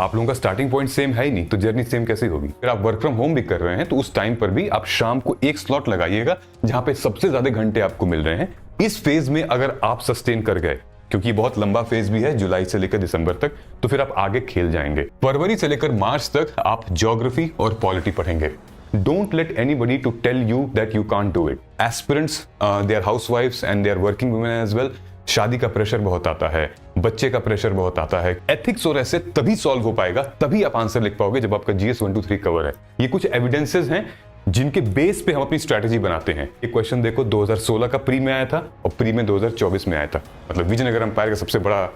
आप लोगों का स्टार्टिंग पॉइंट सेम है ही नहीं, तो जर्नी सेम कैसे होगी। अगर आप वर्क फ्रॉम होम भी कर रहे हैं तो उस टाइम पर भी आप शाम को एक स्लॉट लगाइएगा जहां पे सबसे ज्यादा घंटे आपको मिल रहे हैं। इस फेज में अगर आप सस्टेन कर गए, क्योंकि ये बहुत लंबा फेज भी है, जुलाई से लेकर दिसंबर तक, तो फिर आप आगे खेल जाएंगे। फरवरी से लेकर मार्च तक आप ज्योग्राफी और पॉलिटी पढ़ेंगे। Don't let anybody to tell you that you can't do it. Aspirants, they are housewives and they are working women as well. शादी का प्रेशर बहुत आता है, बच्चे का प्रेशर बहुत आता है। एथिक्स और ऐसे तभी सॉल्व हो पाएगा, तभी आप आंसर लिख पाओगे जब आपका GS 1 2 3 कवर है। ये कुछ एविडेंसेस हैं जिनके बेस पे हम अपनी स्ट्रैटेजी बनाते हैं। एक क्वेश्चन देखो, 2016 का प्री में आया था और प्री में 2024 में आया था। मतलब विजयनगर एम्पायर का सबसे बड़ा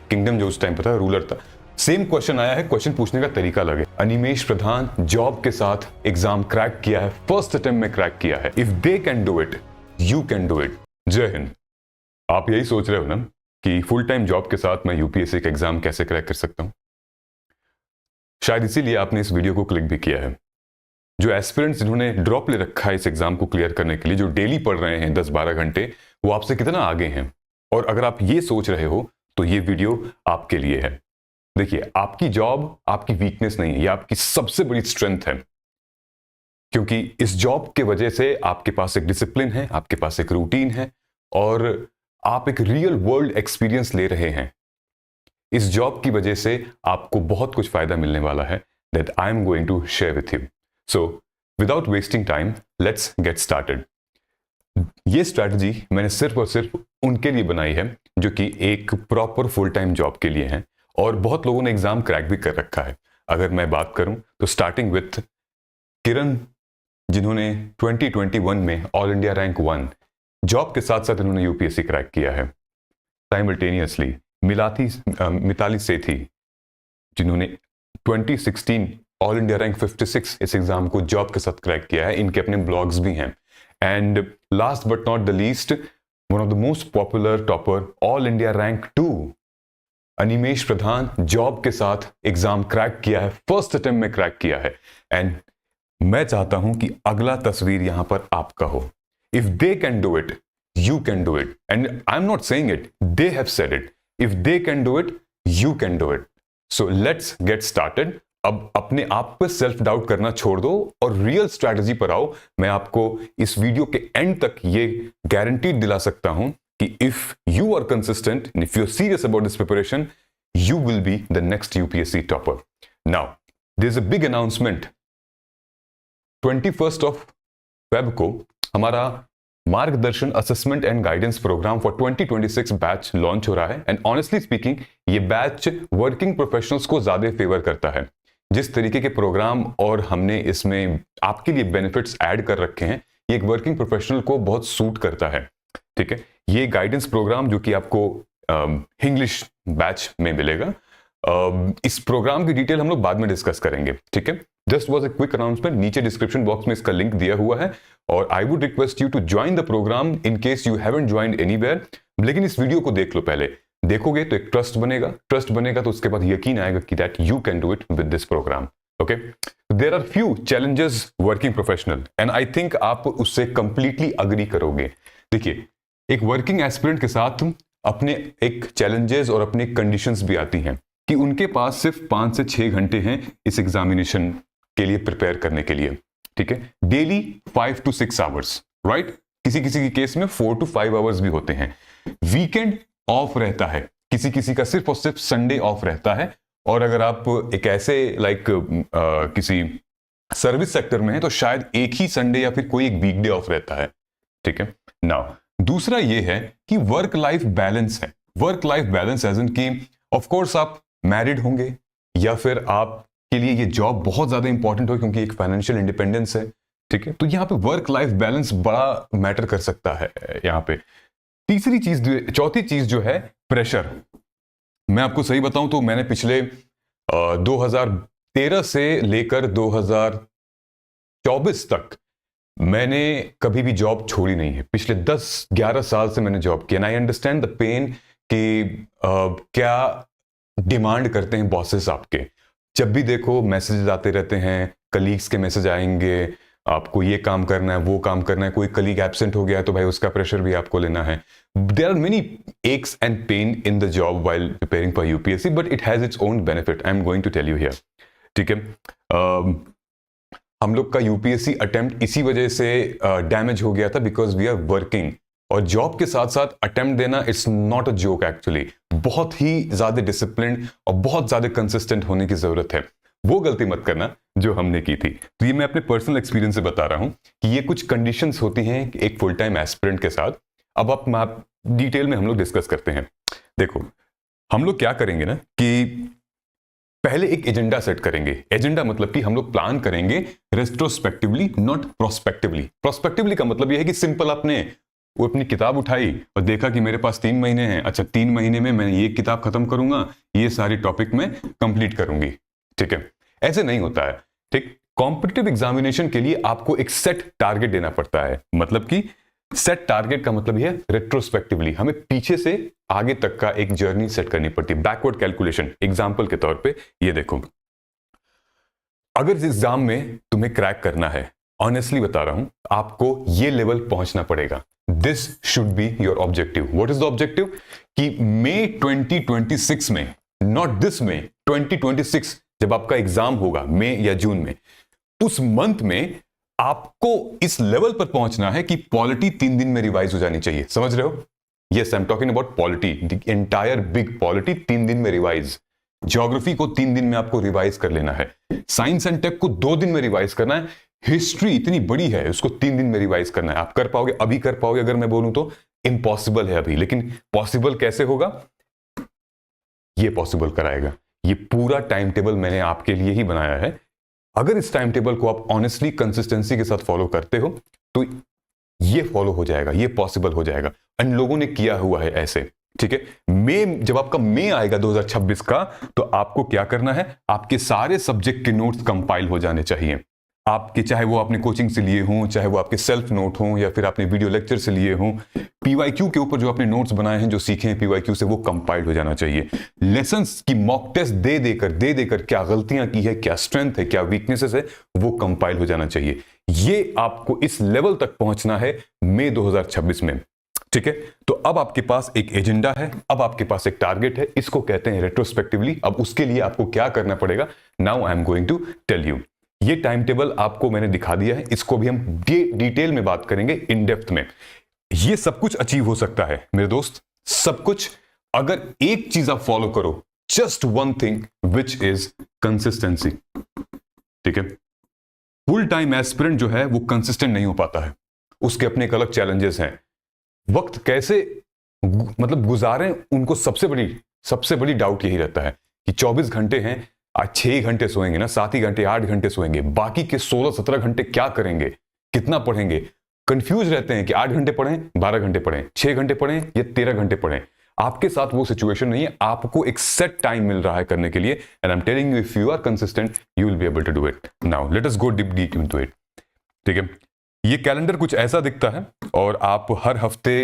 किंगडम जो उस टाइम पर था, रूलर था। सेम क्वेश्चन आया है, क्वेश्चन पूछने का तरीका लगे। अनिमेश प्रधान जॉब के साथ एग्जाम क्रैक किया है, फर्स्ट अटेम्प्ट में क्रैक किया है। If they can do it, you can do it. जय हिंद। आप यही सोच रहे हो ना कि फुल टाइम जॉब के साथ मैं यूपीएससी का एग्जाम कैसे क्रैक कर सकता हूं? शायद इसीलिए आपने इस वीडियो को क्लिक भी किया है। जो एस्पिरेंट्स जिन्होंने ड्रॉप ले रखा है इस एग्जाम को क्लियर करने के लिए, जो डेली पढ़ रहे हैं 10-12 घंटे, वो आपसे कितना आगे हैं। और अगर आप ये सोच रहे हो तो ये वीडियो आपके लिए है। देखिए, आपकी जॉब आपकी वीकनेस नहीं है, ये आपकी सबसे बड़ी स्ट्रेंथ है। क्योंकि इस जॉब के वजह से आपके पास एक डिसिप्लिन है, आपके पास एक रूटीन है और आप एक रियल वर्ल्ड एक्सपीरियंस ले रहे हैं। इस जॉब की वजह से आपको बहुत कुछ फायदा मिलने वाला है, that I am going to share with you. So without wasting time, let's get started. ये स्ट्रैटेजी मैंने सिर्फ और सिर्फ उनके लिए बनाई है जो कि एक प्रॉपर फुल टाइम जॉब के लिए है, और बहुत लोगों ने एग्जाम क्रैक भी कर रखा है। अगर मैं बात करूं तो स्टार्टिंग विथ किरण, जिन्होंने 2021 में ऑल इंडिया रैंक 1, जॉब के साथ साथ इन्होंने यूपीएससी क्रैक किया है साइमल्टेनियसली। मिताली सेठी, जिन्होंने 2016 ऑल इंडिया रैंक 56 इस एग्जाम को जॉब के साथ क्रैक किया है। इनके अपने ब्लॉग्स भी हैं। And last but not the least, one of the most popular topper, all India rank 2, Animesh Pradhan, job के साथ एग्जाम क्रैक किया है, फर्स्ट अटेम्प्ट में क्रैक किया है। एंड मैं चाहता हूं कि अगला तस्वीर यहां पर आपका हो। If they can do it, you can do it. And I am not saying it, they have said it. If they can do it, you can do it. So let's get started. अब अपने आप पे self doubt करना छोड़ दो और real strategy पर आओ। मैं आपको इस वीडियो के एंड तक ये गारंटीड दिला सकता हूं कि if you are consistent and if you're serious about this preparation, you will be the next UPSC topper. Now, there's a big announcement. 21st of Feb को हमारा मार्गदर्शन assessment and guidance program for 2026 batch launch हो रहा है। And honestly speaking, ये batch working professionals को ज्यादा favour करता है। जिस तरीके के प्रोग्राम और हमने इसमें आपके लिए बेनिफिट्स ऐड कर रखे हैं, ये एक वर्किंग प्रोफेशनल को बहुत सूट करता है। ठीक है, ये गाइडेंस प्रोग्राम जो कि आपको इंग्लिश बैच में मिलेगा, इस प्रोग्राम की डिटेल हम लोग बाद में डिस्कस करेंगे। ठीक है, just was a quick announcement. नीचे डिस्क्रिप्शन बॉक्स में इसका लिंक दिया हुआ है और I would request you to join the program in case you haven't joined anywhere. लेकिन इस वीडियो को देख लो पहले। देखोगे तो एक ट्रस्ट बनेगा, ट्रस्ट बनेगा तो उसके बाद यकीन आएगा कि that you can do it with this program. Okay, there are few challenges working professional and I think आप उससे कंप्लीटली अग्री करोगे। देखिए, एक वर्किंग एस्पिरेंट के साथ अपने एक चैलेंजेस और अपने कंडीशंस भी आती हैं कि उनके पास सिर्फ 5 से 6 घंटे हैं इस एग्जामिनेशन के लिए प्रिपेयर करने के लिए। ठीक है, डेली 5 to 6 आवर्स, राइट। किसी किसी के केस में 4 to 5 आवर्स भी होते हैं। वीकेंड ऑफ रहता है, किसी किसी का सिर्फ और सिर्फ संडे ऑफ रहता है। और अगर आप एक ऐसे किसी सर्विस सेक्टर में है तो शायद एक ही संडे या फिर कोई एक वीकडे ऑफ रहता है। ठीक है, नाउ दूसरा ये है कि वर्क लाइफ बैलेंस है। Work life balance as in कि ऑफ कोर्स आप मैरिड होंगे या फिर आपके लिए ये जॉब बहुत ज्यादा इंपॉर्टेंट हो क्योंकि एक फाइनेंशियल इंडिपेंडेंस है। ठीक है, तो यहाँ पे वर्क लाइफ बैलेंस बड़ा मैटर कर सकता है यहाँ पे। चौथी चीज जो है प्रेशर। मैं आपको सही बताऊं तो मैंने पिछले 2013 से लेकर 2024 तक मैंने कभी भी जॉब छोड़ी नहीं है। पिछले 10-11 साल से मैंने जॉब किया। आई अंडरस्टैंड द पेन कि क्या डिमांड करते हैं बॉसेस आपके। जब भी देखो मैसेजेस आते रहते हैं, कलीग्स के मैसेज आएंगे, आपको ये काम करना है, वो काम करना है। कोई कलीग एब्सेंट हो गया तो भाई उसका प्रेशर भी आपको लेना है। there are many aches and pain in the job while preparing for UPSC, but it has its own benefit. I'm going to tell you here. ठीक है, हम लोग का यूपीएससी अटेम्प्ट इसी वजह से डैमेज हो गया था बिकॉज वी आर वर्किंग, और जॉब के साथ साथ अटेम्प्ट देना it's not a joke actually. बहुत ही ज्यादा डिसिप्लिन और बहुत ज्यादा कंसिस्टेंट होने की जरूरत है। वो गलती मत करना जो हमने की थी। तो ये मैं अपने पर्सनल एक्सपीरियंस से बता रहा हूं कि ये कुछ कंडीशंस होती हैं एक फुल टाइम एस्पिरेंट के साथ। अब आप डिटेल में हम लोग डिस्कस करते हैं। देखो, हम लोग क्या करेंगे ना कि पहले एक एजेंडा सेट करेंगे। एजेंडा मतलब कि हम लोग प्लान करेंगे रेट्रोस्पेक्टिवली, नॉट प्रोस्पेक्टिवली। प्रोस्पेक्टिवली का मतलब यह है कि सिंपल आपने वो अपनी किताब उठाई और देखा कि मेरे पास 3 महीने हैं, अच्छा 3 महीने में मैं ये किताब खत्म करूंगा, ये सारी टॉपिक में कंप्लीट करूंगी। ठीक है, ऐसे नहीं होता है। ठीक, कॉम्पिटिटिव एग्जामिनेशन के लिए आपको एक सेट टारगेट देना पड़ता है। मतलब कि सेट टारगेट का मतलब यह है रेट्रोस्पेक्टिवली हमें पीछे से आगे तक का एक जर्नी सेट करनी पड़ती है, बैकवर्ड कैलकुलेशन। एग्जांपल के तौर पे ये देखो, अगर इस एग्जाम में तुम्हें क्रैक करना है, ऑनेस्टली बता रहा हूं, आपको ये लेवल पहुंचना पड़ेगा। This should be your objective. What is the objective? कि मई 2026 में, नॉट दिस में, 2026 जब आपका एग्जाम होगा मई या जून में, उस मंथ में आपको इस लेवल पर पहुंचना है कि पॉलिटी 3 दिन में रिवाइज हो जानी चाहिए। समझ रहे हो? Yes, I am talking about polity, the entire big polity 3 दिन में रिवाइज। ज्योग्राफी को 3 दिन में आपको रिवाइज कर लेना है। साइंस एंड टेक को 2 दिन में रिवाइज करना है। हिस्ट्री इतनी बड़ी है, उसको 3 दिन में रिवाइज करना है। आप कर पाओगे? अभी कर पाओगे? अगर मैं बोलूं तो इम्पॉसिबल है अभी, लेकिन पॉसिबल कैसे होगा? ये पॉसिबल कराएगा। ये पूरा टाइम टेबल मैंने आपके लिए ही बनाया है। अगर इस टाइम टेबल को आप ऑनेस्टली कंसिस्टेंसी के साथ फॉलो करते हो तो ये फॉलो हो जाएगा, ये पॉसिबल हो जाएगा। इन लोगों ने किया हुआ है ऐसे। ठीक है, मई, जब आपका मई आएगा 2026 का, तो आपको क्या करना है? आपके सारे सब्जेक्ट के नोट्स कंपाइल हो जाने चाहिए। आपके, चाहे वो आपने कोचिंग से लिए हों, चाहे वो आपके सेल्फ नोट हों, या फिर आपने वीडियो लेक्चर से लिए हों, पीवाईक्यू के ऊपर जो आपने नोट्स बनाए हैं, जो सीखे हैं पीवाईक्यू से, वो कंपाइल्ड हो जाना चाहिए। लेसन्स की मॉक टेस्ट दे देकर क्या गलतियां की है, क्या स्ट्रेंथ है, क्या वीकनेसेस है, वो कंपाइल हो जाना चाहिए। ये आपको इस लेवल तक पहुंचना है मई 2026 में। ठीक है, तो अब आपके पास एक एजेंडा है, अब आपके पास एक टारगेट है, इसको कहते हैं रेट्रोस्पेक्टिवली। अब उसके लिए आपको क्या करना पड़ेगा? Now I am going to tell you. ये टाइम टेबल आपको मैंने दिखा दिया है, इसको भी हम डिटेल में बात करेंगे, इन डेप्थ में। ये सब कुछ अचीव हो सकता है मेरे दोस्त, सब कुछ, अगर एक चीज आप फॉलो करो, just one thing which is consistency. ठीक है, फुल टाइम एस्पिरेंट जो है वो कंसिस्टेंट नहीं हो पाता है, उसके अपने एक अलग चैलेंजेस हैं। वक्त कैसे मतलब गुजारें, उनको सबसे बड़ी डाउट यही रहता है कि 24 घंटे हैं, आज 6 घंटे सोएंगे ना, 7 ही घंटे, 8 घंटे सोएंगे, बाकी के 16-17 घंटे क्या करेंगे, कितना पढ़ेंगे? कंफ्यूज रहते हैं कि 8 घंटे पढ़ें, 12 घंटे पढ़ें, 6 घंटे पढ़ें या 13 घंटे पढ़ें। आपके साथ वो सिचुएशन नहीं है, आपको एक सेट टाइम मिल रहा है करने के लिए, and I am telling you, if you are consistent you will be able to do it. Now let us go deep into it. ठीक है, ये कैलेंडर कुछ ऐसा दिखता है और आप हर हफ्ते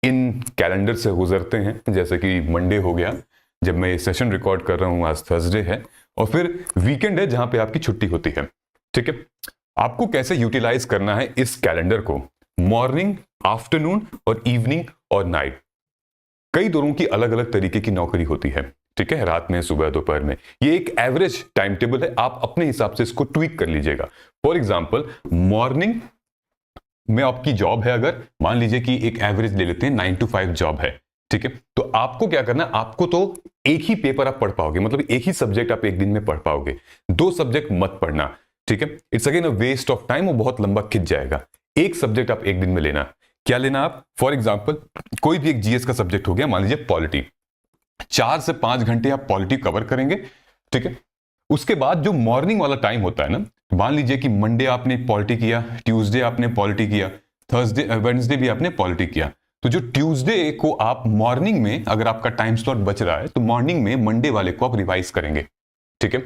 इन कैलेंडर से गुजरते हैं। जैसे कि मंडे हो गया, जब मैं ये सेशन रिकॉर्ड कर रहा हूं, आज थर्सडे है, और फिर वीकेंड है जहां पे आपकी छुट्टी होती है। ठीक है, आपको कैसे यूटिलाइज करना है इस कैलेंडर को? मॉर्निंग, आफ्टरनून और इवनिंग और नाइट, कई दोनों की अलग अलग तरीके की नौकरी होती है। ठीक है, रात में, सुबह, दोपहर में, ये एक एवरेज टाइम टेबल है, आप अपने हिसाब से इसको ट्वीक कर लीजिएगा। फॉर एग्जाम्पल, मॉर्निंग में आपकी जॉब है, अगर मान लीजिए कि एक एवरेज ले लेते हैं, 9 to 5 जॉब है। ठीक है, तो आपको क्या करना है? आपको तो एक ही पेपर आप पढ़ पाओगे, मतलब एक ही सब्जेक्ट आप एक दिन में पढ़ पाओगे, 2 सब्जेक्ट मत पढ़ना। ठीक है, it's again a waste of time, वो बहुत लंबा खिंच जाएगा। एक सब्जेक्ट आप एक दिन में लेना। क्या लेना आप? फॉर एग्जाम्पल, कोई भी एक जीएस का सब्जेक्ट हो गया, मान लीजिए पॉलिटी, 4 से 5 घंटे आप पॉलिटी कवर करेंगे। ठीक है, उसके बाद जो मॉर्निंग वाला टाइम होता है ना, मान लीजिए कि मंडे आपने पॉलिटी किया, ट्यूसडे आपने पॉलिटी किया, थर्सडे वेडनेसडे भी आपने पॉलिटी किया, तो जो ट्यूसडे को आप मॉर्निंग में, अगर आपका टाइम स्लॉट बच रहा है, तो मॉर्निंग में मंडे वाले को आप रिवाइज करेंगे। ठीक है,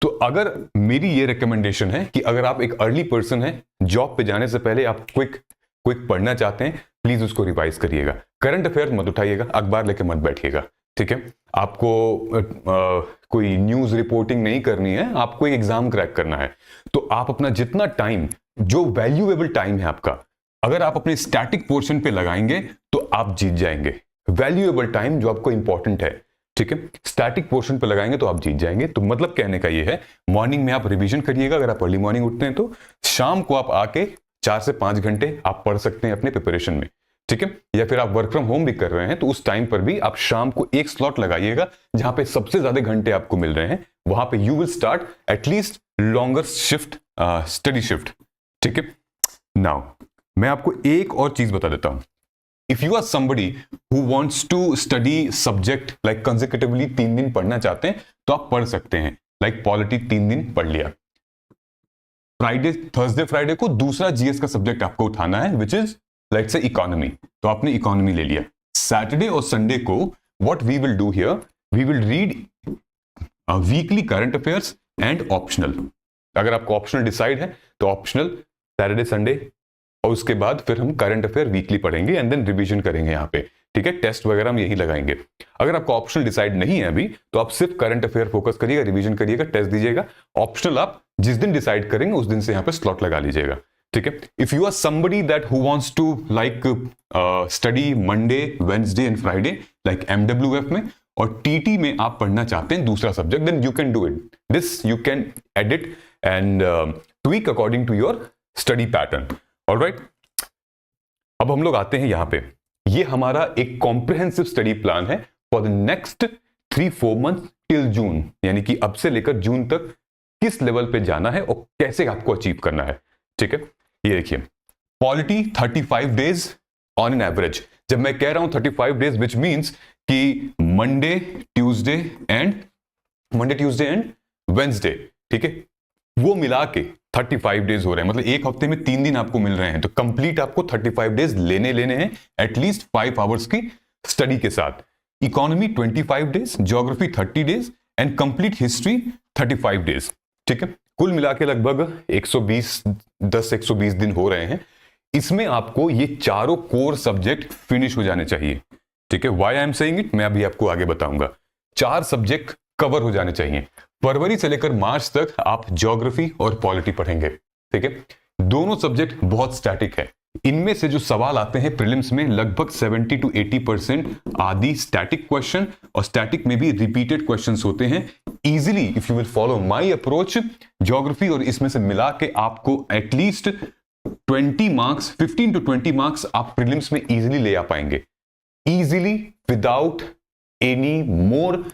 तो अगर मेरी ये रिकमेंडेशन है कि अगर आप एक अर्ली पर्सन है, जॉब पे जाने से पहले आप क्विक पढ़ना चाहते हैं, प्लीज उसको रिवाइज करिएगा। करंट अफेयर मत उठाइएगा, अखबार लेके मत बैठिएगा। ठीक है, आपको कोई न्यूज रिपोर्टिंग नहीं करनी है, आपको एक एग्जाम क्रैक करना है, तो आप अपना जितना टाइम, जो वैल्यूएबल टाइम है आपका, अगर आप अपने स्टैटिक पोर्शन पे लगाएंगे तो आप जीत जाएंगे। वैल्यूएबल टाइम जो आपको इंपॉर्टेंट है, ठीक है, स्टैटिक पोर्शन पे लगाएंगे तो आप जीत जाएंगे। तो मतलब कहने का ये है, मॉर्निंग में आप रिवीजन करिएगा अगर आप अर्ली मॉर्निंग उठते हैं तो, शाम को आप आके 4 से 5 घंटे आप पढ़ सकते हैं अपने प्रिपरेशन में, ठीक है। या फिर आप वर्क फ्रॉम होम भी कर रहे हैं तो उस टाइम पर भी आप शाम को एक स्लॉट लगाइएगा जहां पे सबसे ज्यादा घंटे आपको मिल रहे हैं, वहां पे you will start at least longer shift, study shift, ठीक है। नाउ मैं आपको एक और चीज बता देता हूं। If you are somebody who wants to study subject like consecutively 3 दिन पढ़ना चाहते हैं तो आप पढ़ सकते हैं। लाइक पॉलिटी 3 दिन पढ़ लिया, फ्राइडे थर्सडे फ्राइडे को दूसरा जीएस का सब्जेक्ट आपको उठाना है which is let's say economy, तो आपने इकोनॉमी ले लिया। सैटरडे और संडे को what we will do here, we will read weekly current affairs and optional. अगर आपको ऑप्शनल डिसाइड है तो ऑप्शनल सैटरडे संडे, और उसके बाद फिर हम करंट अफेयर वीकली पढ़ेंगे एंड देन रिवीजन करेंगे यहाँ पे, ठीक है। टेस्ट वगैरह हम यही लगाएंगे। अगर आपको ऑप्शनल डिसाइड नहीं है अभी तो आप सिर्फ करंट अफेयर फोकस करिएगा, रिवीजन करिएगा, टेस्ट दीजिएगा। ऑप्शनल आप जिस दिन डिसाइड करेंगे उस दिन से यहाँ पे स्लॉट लगा लीजिएगा, ठीक है। If you are somebody that who wants to like study Monday Wednesday and Friday like MWF में, और टीटी में आप पढ़ना चाहते हैं दूसरा subject, then you can do it. This you can edit and tweak according to your study pattern, alright. अब हम लोग आते हैं यहां पे, ये हमारा एक कॉम्प्रिहेंसिव स्टडी प्लान है for the next 3-4 month till June, यानी कि अब से लेकर जून तक किस लेवल पे जाना है और कैसे आपको अचीव करना है, ठीक है। ये देखिए, polity 35 days on an average. जब मैं कह रहा हूं 35 डेज विच मींस कि मंडे ट्यूसडे एंड वेडनेसडे, ठीक है, वो मिला के 35 डेज हो रहे हैं। मतलब एक हफ्ते में 3 दिन आपको मिल रहे हैं, तो कंप्लीट आपको 35 डेज लेने हैं एटलीस्ट 5 आवर्स की स्टडी के साथ। Economy 25 days, geography 30 days and complete history 35 days, ठीक है। कुल मिला के लगभग 120 दिन हो रहे हैं। इसमें आपको ये चारों कोर सब्जेक्ट फिनिश हो जाने चाहिए, ठीक है। Why I am saying it, मैं अभी आपको आगे बताऊंगा। 4 सब्जेक्ट कवर हो जाने चाहिए। फरवरी से लेकर मार्च तक आप ज्योग्राफी और पॉलिटी पढ़ेंगे, ठीक है। दोनों सब्जेक्ट बहुत स्टैटिक है। इनमें से जो सवाल आते हैं प्रीलिम्स में लगभग 70 to 80% आदि स्टैटिक क्वेश्चन, और स्टैटिक में भी रिपीटेड क्वेश्चंस होते हैं। Easily if you will follow my approach, geography और इसमें से मिला के आपको एटलीस्ट 20 मार्क्स, 15 to 20 मार्क्स आप प्रीलिम्स में इजीली ले आ पाएंगे, easily without any more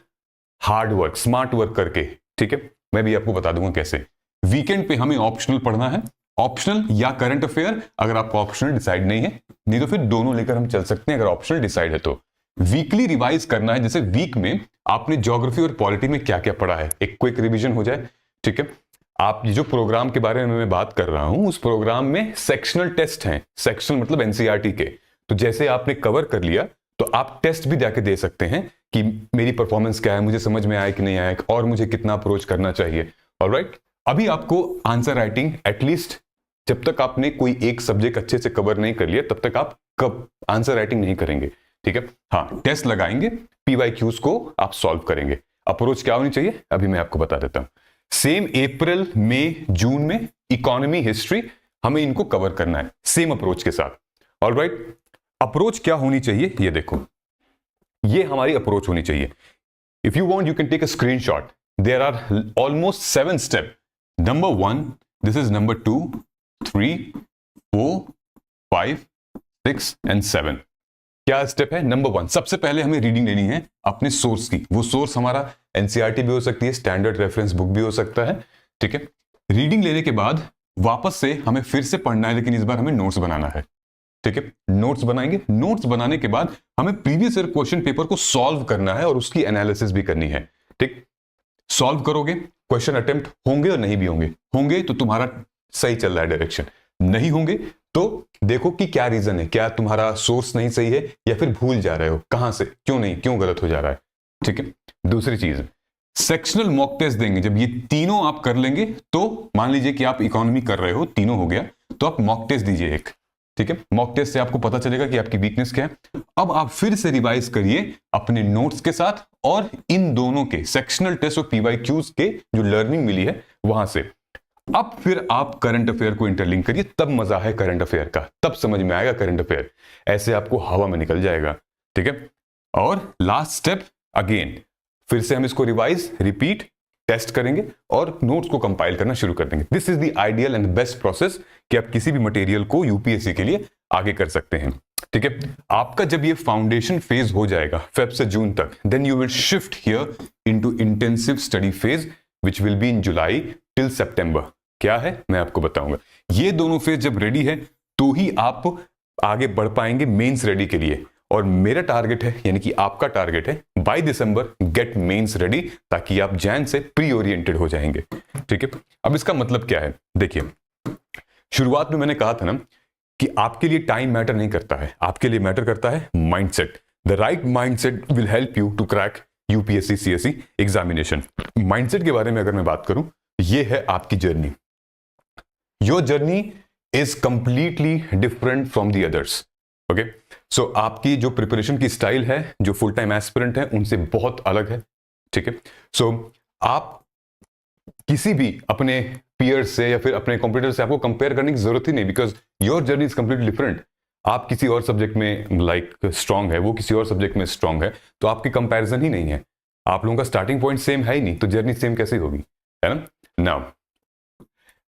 hard work, smart work करके, ठीक है। मैं भी आपको बता दूंगा कैसे। वीकेंड पे हमें ऑप्शनल पढ़ना है, ऑप्शनल या करंट अफेयर अगर आपको ऑप्शनल डिसाइड नहीं है, नहीं तो फिर दोनों लेकर हम चल सकते हैं अगर ऑप्शनल डिसाइड है तो। वीकली रिवाइज करना है, जैसे वीक में आपने ज्योग्राफी और पॉलिटी में क्या क्या पढ़ा है, एक क्विक रिवीजन हो जाए, ठीक है। आप जो प्रोग्राम के बारे में मैं बात कर रहा हूं, उस प्रोग्राम में सेक्शनल टेस्ट हैं। सेक्शनल मतलब एनसीईआरटी के। तो जैसे आपने कवर कर लिया तो आप टेस्ट भी जाके दे सकते हैं कि मेरी परफॉर्मेंस क्या है, मुझे समझ में आया कि नहीं आया, और मुझे कितना अप्रोच करना चाहिए, ऑलराइट। अभी आपको आंसर राइटिंग एटलीस्ट, जब तक आपने कोई एक सब्जेक्ट अच्छे से कवर नहीं कर लिया तब तक आप कब आंसर राइटिंग नहीं करेंगे, ठीक है। हाँ, टेस्ट लगाएंगे, पीवाईक्यूज को आप सॉल्व करेंगे। अप्रोच क्या होनी चाहिए अभी मैं आपको बता देता हूं। सेम अप्रैल मई जून में इकोनॉमी हिस्ट्री हमें इनको कवर करना है सेम अप्रोच के साथ, ऑलराइट। अप्रोच क्या होनी चाहिए ये देखो, ये हमारी अप्रोच होनी चाहिए। If you want you can take a screenshot, there are almost 7 step. Number 1, this is number 2, 3, 4, 5, 6 and 7। क्या स्टेप है? नंबर 1, सबसे पहले हमें रीडिंग लेनी है अपने सोर्स की। वो सोर्स हमारा एनसीईआरटी भी हो सकती है, स्टैंडर्ड रेफरेंस बुक भी हो सकता है, ठीक है। रीडिंग लेने के बाद वापस से हमें फिर से पढ़ना है, लेकिन इस बार हमें नोट्स बनाना है, ठीक है। नोट्स बनाएंगे। नोट्स बनाने के बाद हमें प्रीवियस ईयर क्वेश्चन पेपर को सॉल्व करना है और उसकी एनालिसिस भी करनी है, ठीक। सॉल्व करोगे, क्वेश्चन अटेम्प्ट होंगे और नहीं भी होंगे तो तुम्हारा सही चल रहा है डायरेक्शन, नहीं होंगे तो देखो कि क्या रीजन है, क्या तुम्हारा सोर्स नहीं सही है या फिर भूल जा रहे हो, कहां से, क्यों गलत हो जा रहा है, ठीक है। दूसरी चीज, सेक्शनल मॉक टेस्ट देंगे। जब ये तीनों आप कर लेंगे तो मान लीजिए कि आप इकोनॉमी कर रहे हो, तीनों हो गया, तो आप मॉक टेस्ट दीजिए एक, ठीक है। मॉक टेस्ट से आपको पता चलेगा कि आपकी वीकनेस क्या है। अब आप फिर से रिवाइज करिए अपने नोट्स के साथ और इन दोनों के सेक्शनल टेस्ट और पीवाईक्यूज के जो लर्निंग मिली है वहां से। अब फिर आप करंट अफेयर को इंटरलिंक करिए, तब मजा है करंट अफेयर का, तब समझ में आएगा करंट अफेयर, ऐसे आपको हवा में निकल जाएगा। ठीक है, और लास्ट स्टेप अगेन, फिर से हम इसको रिवाइज, रिपीट, टेस्ट करेंगे और नोट्स को कंपाइल करना शुरू कर देंगे। This is the ideal and best process कि आप किसी भी मटेरियल को यूपीएससी के लिए आगे कर सकते हैं। ठीक है, आपका जब ये फाउंडेशन फेज हो जाएगा फेब से जून तक, then you will shift here into intensive study phase which will be in July till September. क्या है मैं आपको बताऊंगा। ये दोनों फेज जब रेडी है तो ही आप आगे बढ़ पाएंगे मेंस रेडी के लिए। और मेरा टारगेट है, यानी कि आपका टारगेट है, by December get mains ready, ताकि आप जैन से प्री ओरिएंटेड हो जाएंगे। ठीक है, अब इसका मतलब क्या है, देखिए शुरुआत में मैंने कहा था ना कि आपके लिए टाइम मैटर नहीं करता है, आपके लिए मैटर करता है mindset. The right mindset will help you to crack UPSC CSE examination. Mindset के बारे में अगर मैं बात करूं, ये है आपकी journey. Your journey is completely different from the others. Okay, so आपकी जो प्रिपरेशन की स्टाइल है, जो फुल टाइम एस्पिरेंट है, उनसे बहुत अलग है। ठीक है, सो आप किसी भी अपने पीयर से या फिर अपने कॉम्पिटिटर से आपको कंपेयर करने की जरूरत ही नहीं, because your journey is completely different. आप किसी और सब्जेक्ट में लाइक स्ट्रांग है, वो किसी और सब्जेक्ट में स्ट्रांग है, तो आपकी कंपैरिजन ही नहीं है। आप लोगों का स्टार्टिंग पॉइंट सेम है ही नहीं, तो जर्नी सेम कैसे होगी, है ना। Now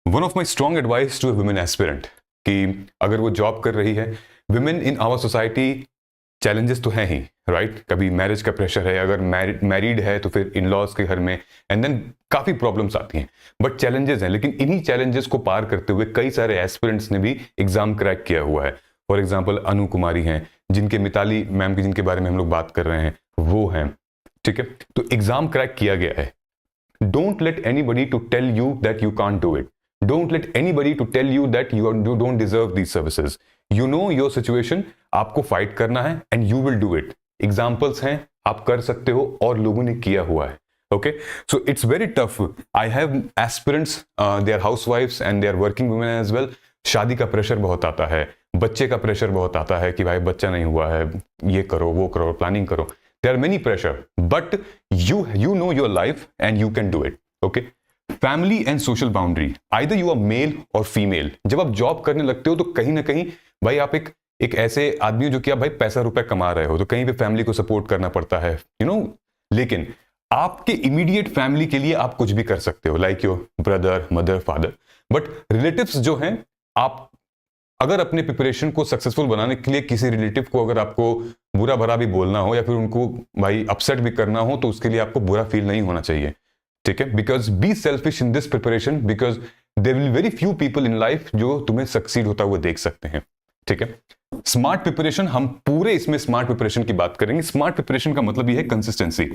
one of my strong advice to a women aspirant, कि अगर वो जॉब कर रही है, women in our society challenges तो हैं ही, राइट। कभी मैरिज का प्रेशर है, अगर मैरिड है तो फिर इन लॉज के घर में, एंड देन काफी प्रॉब्लम्स आती हैं, बट चैलेंजेस हैं। लेकिन इन्हीं चैलेंजेस को पार करते हुए कई सारे एस्पिरेंट्स ने भी एग्जाम क्रैक किया हुआ है। फॉर एग्जाम्पल अनु कुमारी हैं, जिनके मिताली मैम की जिनके बारे में हम लोग बात कर रहे हैं, वो हैं। ठीक है, तो एग्जाम क्रैक किया गया है। Don't let anybody to tell you that you can't do it. Don't let anybody to tell you that you don't deserve these services. You know your situation, आपको फाइट करना है and you will do it. Examples हैं, आप कर सकते हो और लोगों ने किया हुआ है। Okay, so it's very tough. I have aspirants, they are हाउसवाइफ्स and they are working women as well. शादी का प्रेशर बहुत आता है, बच्चे का प्रेशर बहुत आता है कि भाई बच्चा नहीं हुआ है, ये करो वो करो, प्लानिंग करो। There are many pressure, but you know your life and you can do it. Okay, family and social boundary, either you are male और फीमेल। जब आप जॉब करने लगते हो तो कहीं ना कहीं भाई आप एक ऐसे आदमी हो जो कि आप भाई पैसा रुपए कमा रहे हो, तो कहीं पे फैमिली को सपोर्ट करना पड़ता है, यू नो। लेकिन आपके इमीडिएट फैमिली के लिए आप कुछ भी कर सकते हो, like your brother, mother, father. But relatives जो हैं, आप अगर अपने प्रिपरेशन को सक्सेसफुल बनाने के लिए किसी रिलेटिव को अगर आपको बुरा भरा भी बोलना हो या फिर उनको भाई अपसेट भी करना हो, तो उसके लिए आपको बुरा फील नहीं होना चाहिए। ठीक है, because be selfish in this preparation, because there will very few people in life जो तुम्हें सक्सीड होता हुआ देख सकते हैं। ठीक है, स्मार्ट प्रिपरेशन, हम पूरे इसमें स्मार्ट प्रिपरेशन की बात करेंगे। स्मार्ट प्रिपरेशन का मतलब यह है कंसिस्टेंसी।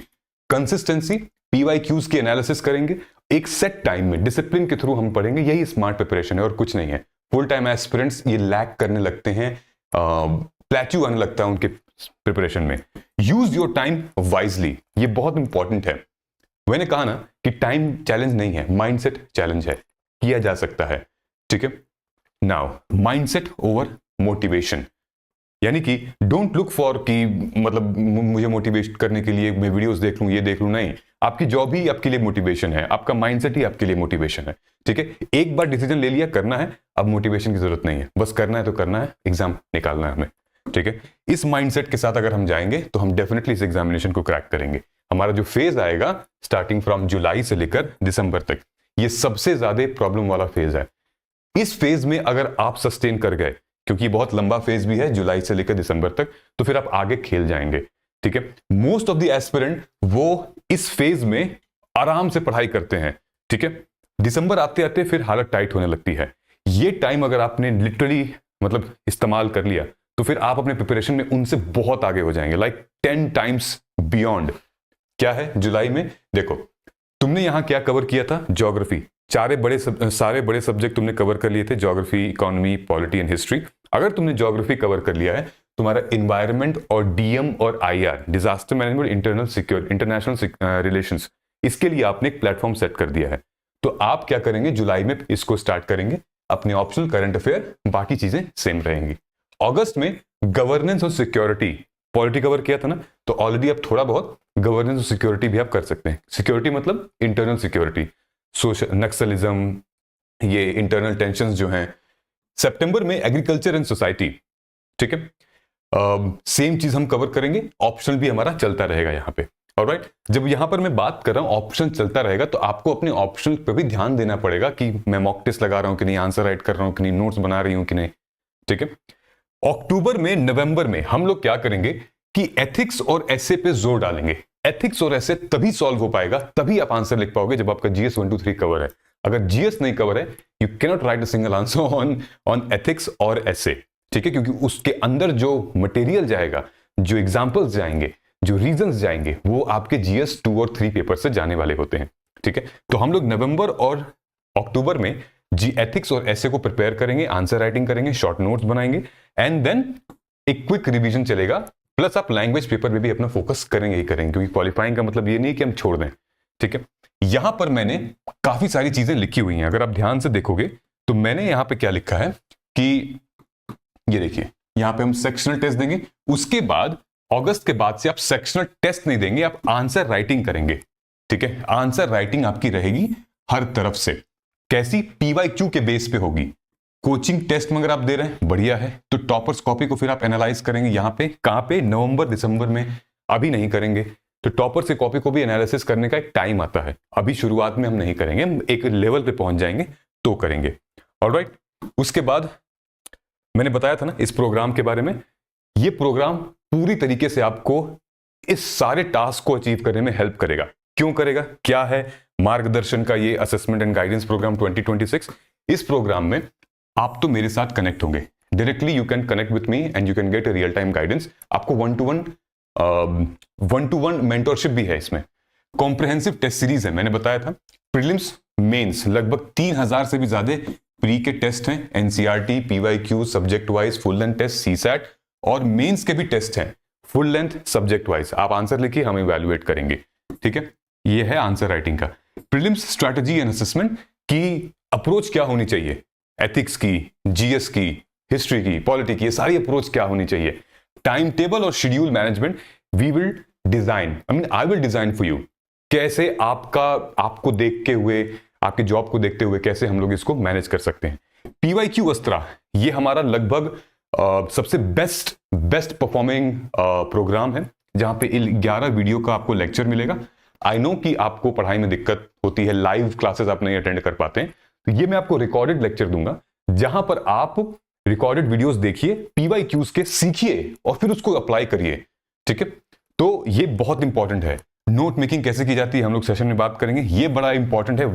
कंसिस्टेंसी, पीवाईक्यूज की एनालिसिस करेंगे, एक सेट टाइम में डिसिप्लिन के थ्रू हम पढ़ेंगे, यही स्मार्ट प्रिपरेशन है और कुछ नहीं है। फुल टाइम एस्पिरेंट्स ये लैक करने लगते हैं, प्लेट्यू आने लगता है उनके प्रिपरेशन में। यूज योर टाइम वाइजली, ये बहुत इंपॉर्टेंट है। मैंने कहा ना कि टाइम चैलेंज नहीं है, माइंडसेट चैलेंज है, किया जा सकता है। ठीक है, नाउ माइंडसेट ओवर मोटिवेशन, यानी कि डोंट लुक फॉर कि मतलब मुझे मोटिवेट करने के लिए मैं वीडियोस देख लूं, ये देख लूं, नहीं। आपकी जॉब ही आपके लिए मोटिवेशन है, आपका माइंडसेट ही आपके लिए मोटिवेशन है। ठीक है, एक बार डिसीजन ले लिया, करना है, अब मोटिवेशन की जरूरत नहीं है, बस करना है तो करना है, एग्जाम निकालना है हमें। ठीक है, इस माइंडसेट के साथ अगर हम जाएंगे तो हम डेफिनेटली इस एग्जामिनेशन को क्रैक करेंगे। हमारा जो फेज आएगा स्टार्टिंग फ्रॉम जुलाई से लेकर दिसंबर तक, ये सबसे ज्यादा प्रॉब्लम वाला फेज है। इस फेज में अगर आप सस्टेन कर गए, क्योंकि बहुत लंबा फेज भी है जुलाई से लेकर दिसंबर तक, तो फिर आप आगे खेल जाएंगे। ठीक है, मोस्ट ऑफ द एस्पिरेंट वो इस फेज में आराम से पढ़ाई करते हैं। ठीक है, दिसंबर आते आते फिर हालत टाइट होने लगती है। ये टाइम अगर आपने लिटरली मतलब इस्तेमाल कर लिया, तो फिर आप अपने प्रिपरेशन में उनसे बहुत आगे हो जाएंगे, लाइक 10 टाइम्स बियॉन्ड। क्या है जुलाई में, देखो तुमने यहां क्या कवर किया था, ज्योग्राफी, सारे बड़े सब्जेक्ट तुमने कवर कर लिए थे, geography, economy, polity and history. अगर तुमने ज्योग्राफी कवर कर लिया है, तुम्हारा एनवायरनमेंट और डीएम और IR, disaster management, international relations, इसके लिए आपने एक प्लेटफॉर्म सेट कर दिया है। तो आप क्या करेंगे, जुलाई में इसको स्टार्ट करेंगे, अपने ऑप्शनल करंट अफेयर, बाकी चीजें सेम रहेंगी। अगस्त में गवर्नेंस और सिक्योरिटी, पॉलिटी कवर किया था ना, तो ऑलरेडी अब थोड़ा बहुत गवर्नेंस और सिक्योरिटी भी आप कर सकते हैं। सिक्योरिटी मतलब इंटरनल सिक्योरिटी, सोशल, नक्सलिज्म, ये इंटरनल टेंशंस जो हैं। सितंबर में एग्रीकल्चर एंड सोसाइटी, ठीक है, सेम चीज हम कवर करेंगे, ऑप्शनल भी हमारा चलता रहेगा यहाँ पे। ऑलराइट, जब यहां पर मैं बात कर रहा हूं ऑप्शन चलता रहेगा, तो आपको अपने ऑप्शनल पे भी ध्यान देना पड़ेगा कि मैं मॉक टेस्ट लगा रहा हूं कि नहीं, आंसर राइट कर रहा हूं कि नहीं, नोट्स बना रही हूं कि नहीं, ठीक है। अक्टूबर में, नवंबर में हम लोग क्या करेंगे कि एथिक्स और एसे पे जोर डालेंगे। एथिक्स और एसे तभी सॉल्व हो पाएगा, तभी आप आंसर लिख पाओगे जब आपका जीएस 1 2 3 कवर है। अगर जीएस नहीं कवर है, you can not right a single answer on ethics और एसे, ठीक है, क्योंकि उसके अंदर जो मटेरियल जाएगा, जो एग्जांपल्स जाएंगे, जो रीजंस जाएंगे, वो आपके जीएस 2 और 3 पेपर से जाने वाले होते हैं, ठीक है। तो हम लोग नवंबर और अक्टूबर में जी एथिक्स और एसे को प्रिपेयर करेंगे, आंसर राइटिंग करेंगे, शॉर्ट नोट्स बनाएंगे, एंड देन एक क्विक रिवीजन चलेगा। प्लस आप लैंग्वेज पेपर में भी अपना फोकस करेंगे ही करेंगे, क्योंकि क्वालिफाइंग का मतलब ये नहीं कि हम छोड़ दें, ठीक है। यहां पर मैंने काफी सारी चीजें लिखी हुई हैं, अगर आप ध्यान से देखोगे तो मैंने यहां पे क्या लिखा है कि ये देखिए, यहां पे हम सेक्शनल टेस्ट देंगे, उसके बाद अगस्त के बाद से आप सेक्शनल टेस्ट नहीं देंगे, आप आंसर राइटिंग करेंगे, ठीक है। आंसर राइटिंग आपकी रहेगी हर तरफ से, कैसी, पीवाईक्यू के बेस पे होगी। कोचिंग टेस्ट में अगर आप दे रहे हैं, बढ़िया है, तो टॉपर्स कॉपी को फिर आप एनालाइज करेंगे यहां पे, कहां पे, नवंबर दिसंबर में, अभी नहीं करेंगे। तो टॉपर्स की कॉपी को भी एनालिसिस करने का एक टाइम आता है, अभी शुरुआत में हम नहीं करेंगे, हम एक लेवल पे पहुंच जाएंगे तो करेंगे। ऑलराइट, उसके बाद मैंने बताया था ना इस प्रोग्राम के बारे में, ये प्रोग्राम पूरी तरीके से आपको इस सारे टास्क को अचीव करने में हेल्प करेगा। क्यों करेगा, क्या है मार्गदर्शन का ये असेसमेंट एंड गाइडेंस प्रोग्राम 2026। इस प्रोग्राम में आप तो मेरे साथ कनेक्ट होंगे directly, you can connect with me and you can get a real time guidance. आपको वन टू वन मेंटोरशिप भी है इसमें। कॉम्प्रिहेंसिव टेस्ट सीरीज है, मैंने बताया था, प्रीलिम्स मेंस लगभग 3000 से भी ज्यादा प्री के टेस्ट हैं, NCERT, PYQ, subject wise full length test, CSAT, और मेंस के भी टेस्ट हैं फुल लेंथ सब्जेक्ट वाइज। आप आंसर लिखिए, हम इवैल्यूएट करेंगे, ठीक है। ये है आंसर राइटिंग का। प्रीलिम्स स्ट्रैटेजी एंड असेसमेंट की अप्रोच क्या होनी चाहिए, एथिक्स की, जीएस की, हिस्ट्री की, पॉलिटी की, ये सारी अप्रोच क्या होनी चाहिए। टाइम टेबल और schedule management we will design, I will design for you. कैसे आपको देखते हुए, आपके जॉब को देखते हुए कैसे हम लोग इसको मैनेज कर सकते हैं। पीवाईक्यू अस्त्रा, ये हमारा लगभग सबसे बेस्ट परफॉर्मिंग प्रोग्राम है, जहां पे 11 वीडियो का आपको लेक्चर मिलेगा। आई नो कि आपको पढ़ाई में दिक्कत होती है, लाइव क्लासेस आप नहीं अटेंड कर पाते हैं, तो ये मैं आपको रिकॉर्डेड लेक्चर दूंगा, जहां पर आप रिकॉर्डेड वीडियोस देखिए, पीवाईक्यूज के सीखिए और फिर उसको अप्लाई करिए, ठीक है। तो ये बहुत इंपॉर्टेंट है। नोट मेकिंग कैसे की जाती है हम लोग सेशन में बात करेंगे। ये बड़ा इंपॉर्टेंट है।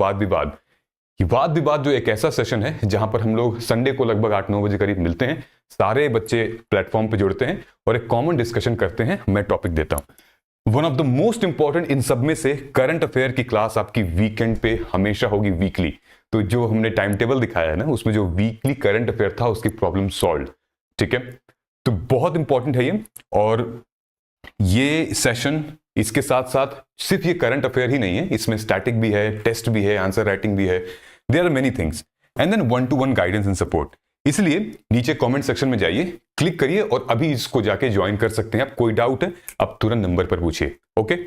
वाद विवाद जो एक ऐसा सेशन है जहां पर हम लोग संडे को लगभग 8-9 बजे करीब मिलते हैं, सारे बच्चे प्लेटफॉर्म पे जुड़ते हैं और एक कॉमन डिस्कशन करते हैं, मैं टॉपिक देता हूं। One of the most important in सब में से करंट अफेयर की क्लास आपकी वीकेंड पे हमेशा होगी, वीकली। तो जो हमने टाइम टेबल दिखाया है ना, उसमें जो वीकली करंट अफेयर था उसकी प्रॉब्लम सॉल्व, ठीक है। तो बहुत इंपॉर्टेंट है ये। और ये सेशन इसके साथ साथ सिर्फ ये करंट अफेयर ही नहीं है, इसमें स्टैटिक भी है, टेस्ट भी है, आंसर राइटिंग भी है, there are many things, and then 1-to-1 guidance and support. इसलिए नीचे कमेंट सेक्शन में जाइए, क्लिक करिए और अभी इसको जाके ज्वाइन कर सकते हैं। आप कोई डाउट है आप तुरंत नंबर पर पूछिए। ओके,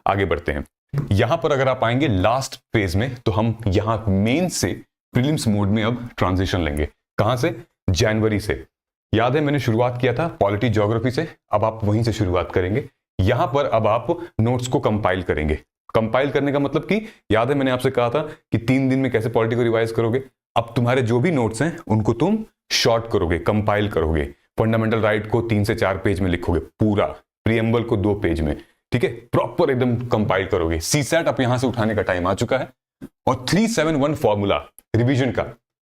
आगे बढ़ते हैं। यहां पर अगर आप आएंगे लास्ट फेज में, तो हम यहां मेन से प्रीलिम्स मोड में अब ट्रांजिशन लेंगे। कहां से, जनवरी से। याद है मैंने शुरुआत किया था पॉलिटी ज्योग्राफी से, अब आप वहीं से शुरुआत करेंगे। यहां पर अब आप नोट्स को कंपाइल करेंगे। कंपाइल करने का मतलब कि याद है मैंने आपसे कहा था कि 3 दिन में कैसे पॉलिटी को रिवाइज करोगे। अब तुम्हारे जो भी नोट्स हैं उनको तुम शॉर्ट करोगे, कंपाइल करोगे। फंडामेंटल राइट को 3 से 4 पेज में लिखोगे पूरा, प्रीएम्बल को 2 पेज में, ठीक है, प्रॉपर एकदम कंपाइल करोगे। सीसैट आप यहां से उठाने का टाइम आ चुका है। और 371 फॉर्मूला रिवीजन का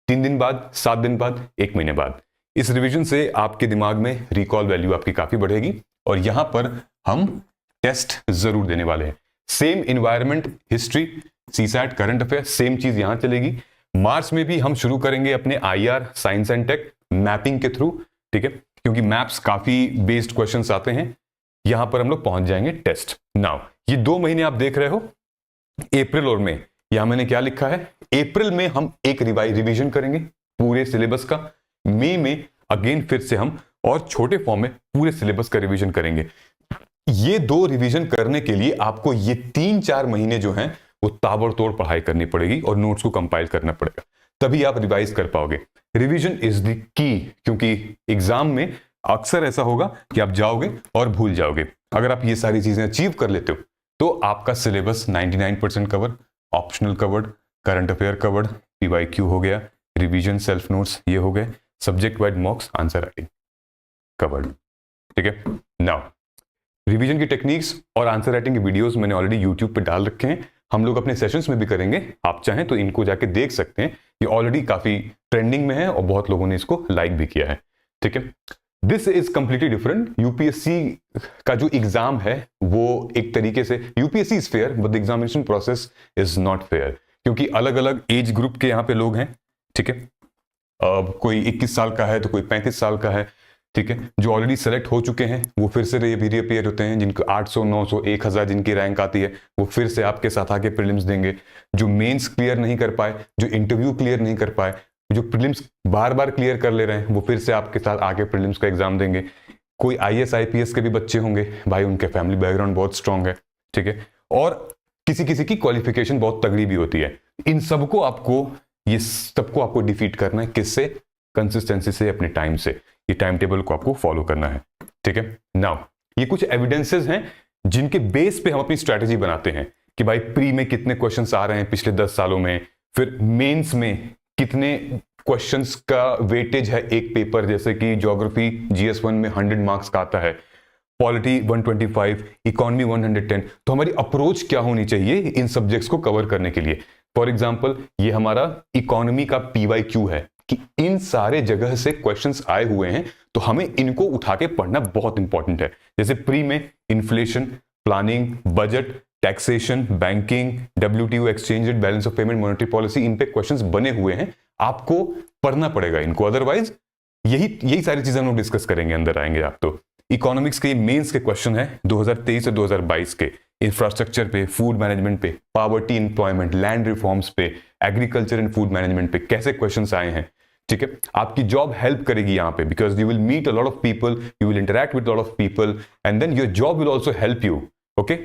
3 दिन बाद, 7 दिन बाद, 1 महीने बाद। इस रिवीजन से आपके दिमाग में रिकॉल वैल्यू आपकी काफी बढ़ेगी। और यहां पर हम टेस्ट जरूर देने वाले हैं। Same environment, history, CSAT, current affair, same चीज यहां चलेगी। मार्च में भी हम शुरू करेंगे अपने IR, science and tech, mapping के थ्रू, ठीक है, क्योंकि मैप्स काफी बेस्ड क्वेश्चंस आते हैं। यहां पर हम लोग पहुंच जाएंगे टेस्ट। नाउ ये 2 महीने आप देख रहे हो, अप्रैल और मई। यहां मैंने क्या लिखा है, अप्रैल में हम एक रिवीजन करेंगे पूरे सिलेबस का। मई में अगेन फिर से हम और छोटे फॉर्म में पूरे सिलेबस का रिवीजन करेंगे। ये 2 रिवीजन करने के लिए आपको ये 3-4 महीने जो हैं वो ताबड़तोड़ पढ़ाई करनी पड़ेगी और नोट्स को कंपाइल करना पड़ेगा। तभी आप रिवाइज कर पाओगे। रिवीजन इज द की, क्योंकि एग्जाम में अक्सर ऐसा होगा कि आप जाओगे और भूल जाओगे। अगर आप ये सारी चीजें अचीव कर लेते हो तो आपका syllabus 99% cover, optional covered, current affair covered, PYQ हो गया, रिवीजन, सेल्फ नोट्स ये हो गए, subject wide मॉक्स, answer writing covered. ठीक है। नाउ रिवीजन की टेक्निक्स और आंसर राइटिंग की वीडियोस मैंने ऑलरेडी यूट्यूब पे डाल रखे हैं, हम लोग अपने सेशंस में भी करेंगे। आप चाहें तो इनको जाके देख सकते हैं, ये ऑलरेडी काफी ट्रेंडिंग में है और बहुत लोगों ने इसको लाइक भी किया है। ठीक है। This is completely different. UPSC का जो एग्जाम है वो एक तरीके से, UPSC is fair but the examination process is not fair, क्योंकि अलग अलग एज ग्रुप के यहाँ पे लोग हैं। ठीक है। कोई 21 साल का है तो कोई 35 साल का है। ठीक है। जो ऑलरेडी सेलेक्ट हो चुके हैं वो फिर से रीअपीयर होते हैं, जिनको 800, 900, 1000 जिनकी रैंक आती है वो फिर से आपके साथ आके प्रीलिम्स देंगे। जो मेंस क्लियर नहीं कर पाए, जो इंटरव्यू क्लियर नहीं कर पाए, जो प्रीलिम्स बार बार क्लियर कर ले रहे हैं, वो फिर से आपके साथ आके प्रीलिम्स का एग्जाम देंगे। कोई आईएएस आईपीएस के भी बच्चे होंगे, भाई उनके फैमिली बैकग्राउंड बहुत स्ट्रांग है। ठीक है। और किसी किसी की क्वालिफिकेशन बहुत तगड़ी भी होती है। इन सबको आपको डिफीट करना है, किससे? कंसिस्टेंसी से, अपने टाइम से। ये टाइम टेबल को आपको फॉलो करना है। ठीक है। नाउ ये कुछ एविडेंसेस हैं जिनके बेस पे हम अपनी स्ट्रैटेजी बनाते हैं कि भाई प्री में कितने क्वेश्चंस आ रहे हैं पिछले 10 सालों में, फिर मेंस में कितने क्वेश्चंस का वेटेज है एक पेपर, जैसे कि ज्योग्राफी GS1 में 100 मार्क्स का आता है, पॉलिटी 125, इकोनॉमी 110। तो हमारी अप्रोच क्या होनी चाहिए इन सब्जेक्ट्स को कवर करने के लिए? फॉर एग्जाम्पल ये हमारा इकोनॉमी का PYQ है कि इन सारे जगह से क्वेश्चंस आए हुए हैं, तो हमें इनको उठा के पढ़ना बहुत इंपॉर्टेंट है। जैसे प्री में inflation, planning, budget, taxation, banking, WTO, exchange rate, balance of payment, monetary policy, इन पे क्वेश्चंस बने हुए हैं, आपको पढ़ना पड़ेगा इनको। अदरवाइज यही सारी चीजें हम लोग डिस्कस करेंगे, अंदर आएंगे आप तो। इकोनॉमिक्स के मेंस के क्वेश्चन है 2023 से 2022 के, इंफ्रास्ट्रक्चर पे, फूड मैनेजमेंट पे, पॉवर्टी एम्प्लॉयमेंट, लैंड रिफॉर्म्स पे, एग्रीकल्चर एंड फूड मैनेजमेंट पे कैसे क्वेश्चंस आए हैं। ठीक है। आपकी जॉब हेल्प करेगी यहाँ पे, because you will meet a lot of people, you will interact with lot of people and then your job will also help you. Okay.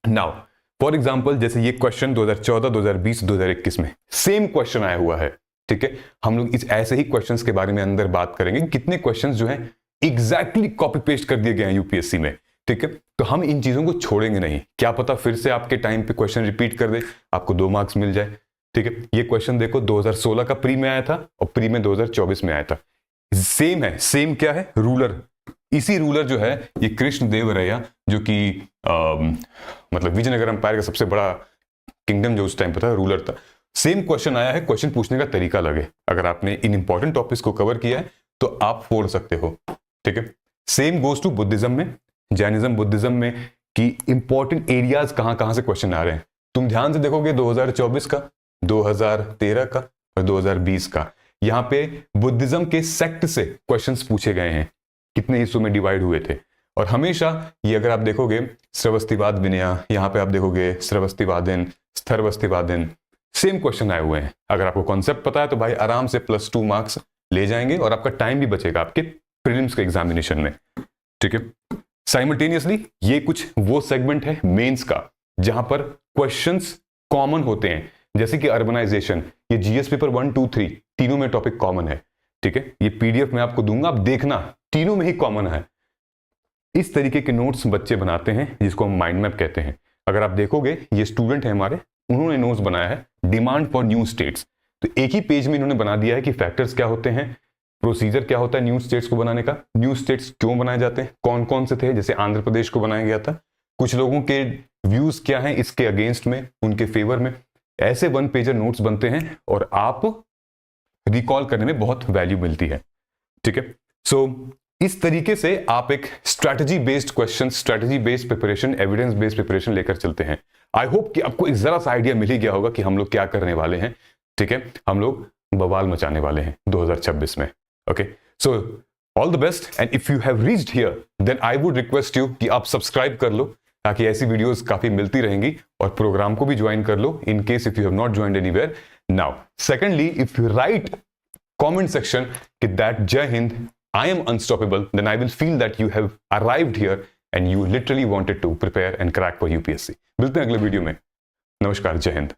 Now for example जैसे ये क्वेश्चन 2014, 2020, 2021 में सेम क्वेश्चन आया हुआ है। ठीक है। हम लोग इस ऐसे ही क्वेश्चंस के बारे में अंदर बात करेंगे, कितने क्वेश्चंस जो है एग्जैक्टली कॉपी पेस्ट कर दिए गए हैं यूपीएससी में। ठीक है। तो हम इन चीजों को छोड़ेंगे नहीं, क्या पता फिर से आपके टाइम पे क्वेश्चन रिपीट कर दे, आपको 2 मार्क्स मिल जाए। ठीक है। ये क्वेश्चन देखो 2016 का प्री में आया था और प्री में 2024 में आया था। सेम है। सेम क्या है? रूलर। इसी रूलर जो है ये कृष्ण देव रैया, जो कि मतलब विजयनगर एम्पायर का सबसे बड़ा किंगडम जो उस टाइम पर था, रूलर था। सेम क्वेश्चन आया है, क्वेश्चन पूछने का तरीका लगे। अगर आपने इन इंपॉर्टेंट टॉपिक्स को कवर किया है तो आप फोड़ सकते हो। ठीक है। सेम गोज टू बुद्धिज्म में, जैनिज्म, बुद्धिज्म में कि इंपॉर्टेंट एरियाज कहां कहां से क्वेश्चन आ रहे हैं। तुम ध्यान से देखोगे 2024 का, 2013 का और 2020 का, यहां पे बुद्धिज्म के सेक्ट से क्वेश्चंस पूछे गए हैं, कितने हिस्सों में डिवाइड हुए थे। और हमेशा ये अगर आप देखोगे श्रवस्तिवाद विनया, यहां पे आप देखोगे श्रवस्तिवादिन, स्थरवस्तिवादिन, सेम क्वेश्चन आए हुए हैं। अगर आपको कॉन्सेप्ट पता है तो भाई आराम से +2 मार्क्स ले जाएंगे और आपका टाइम भी बचेगा आपके प्रीलिम्स के एग्जामिनेशन में। ठीक है। साइमल्टेनियसली ये कुछ वो सेगमेंट है मेंस का जहां पर क्वेश्चंस कॉमन होते हैं, जैसे कि अर्बनाइजेशन, ये जीएस पेपर 1, 2, 3 तीनों में टॉपिक कॉमन है। ठीक है। ये पीडीएफ में आपको दूंगा, आप देखना, तीनों में ही कॉमन है। इस तरीके के नोट्स बच्चे बनाते हैं जिसको हम माइंड मैप कहते हैं। अगर आप देखोगे ये स्टूडेंट है हमारे, उन्होंने नोट्स बनाया है डिमांड फॉर न्यू स्टेट्स। तो एक ही पेज में इन्होंने बना दिया है कि फैक्टर्स क्या होते हैं, प्रोसीजर क्या होता है न्यू स्टेट्स को बनाने का, न्यू स्टेट्स क्यों बनाए जाते हैं, कौन कौन से थे, जैसे आंध्र प्रदेश को बनाया गया था, कुछ लोगों के व्यूज क्या हैं इसके अगेंस्ट में, उनके फेवर में। ऐसे 1 पेजर नोट्स बनते हैं और आप रिकॉल करने में बहुत वैल्यू मिलती है। ठीक है। सो इस तरीके से आप एक strategy based question, strategy based preparation, evidence based preparation लेकर चलते हैं। आई होप कि आपको एक जरा सा आइडिया मिल ही गया होगा कि हम लोग क्या करने वाले हैं। ठीक है। हम लोग बवाल मचाने वाले हैं 2026 में। Okay. So all the best and if you have reached here then I would request you कि आप सब्सक्राइब कर लो, ताकि ऐसी वीडियोस काफी मिलती रहेंगी, और प्रोग्राम को भी ज्वाइन कर लो in case if you have not joined anywhere now. Secondly, if you write comment section that Jai Hind, I am unstoppable, then I will feel that you have arrived here and you literally wanted to prepare and crack for UPSC. मिलते हैं अगले video में। नमस्कार, जय हिंद।